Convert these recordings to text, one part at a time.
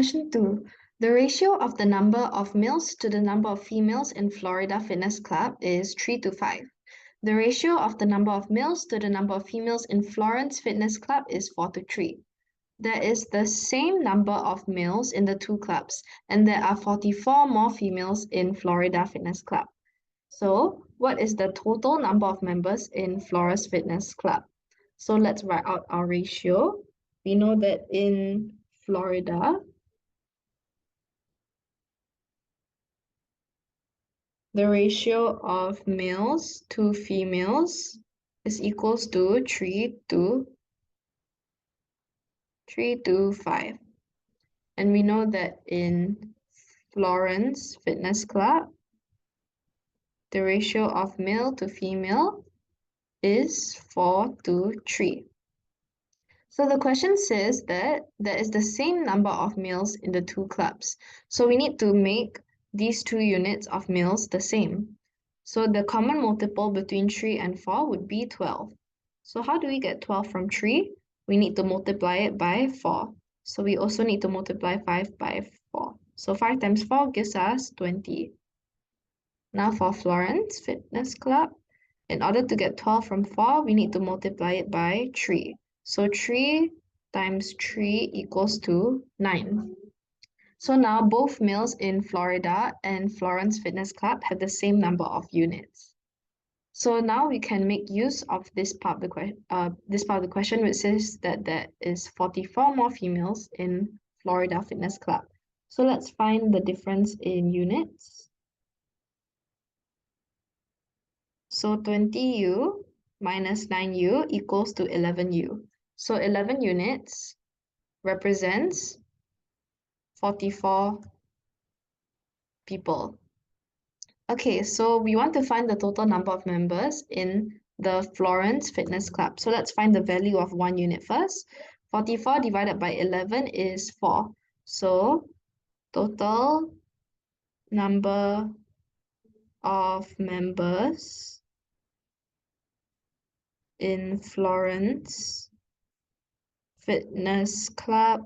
Question 2. The ratio of the number of males to the number of females in Florida Fitness Club is 3 to 5. The ratio of the number of males to the number of females in Florence Fitness Club is 4 to 3. There is the same number of males in the two clubs, and there are 44 more females in Florida Fitness Club. So, what is the total number of members in Florence Fitness Club? So, let's write out our ratio. We know that in Florida, the ratio of males to females is equals to 3 to 5. And we know that in Florence Fitness Club, the ratio of male to female is 4 to 3. So the question says that there is the same number of males in the two clubs. So we need to make these two units of males the same. So the common multiple between 3 and 4 would be 12. So how do we get 12 from 3? We need to multiply it by 4. So we also need to multiply 5 by 4. So 5 times 4 gives us 20. Now for Florence Fitness Club, in order to get 12 from 4, we need to multiply it by 3. So 3 times 3 equals to 9. So now both males in Florida and Florence Fitness Club have the same number of units. So now we can make use of this part of the question, which says that there is 44 more females in Florida Fitness Club. So let's find the difference in units. So 20U minus 9U equals to 11U. So 11 units represents 44 people. Okay, so we want to find the total number of members in the Florence Fitness Club. So let's find the value of 1 unit first. 44 divided by 11 is 4. So total number of members in Florence Fitness Club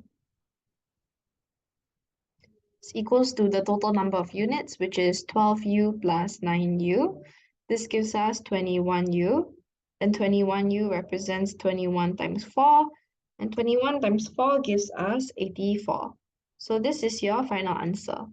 is equals to the total number of units, which is 12U plus 9U. This gives us 21U, and 21U represents 21 times 4, and 21 times 4 gives us 84. So this is your final answer.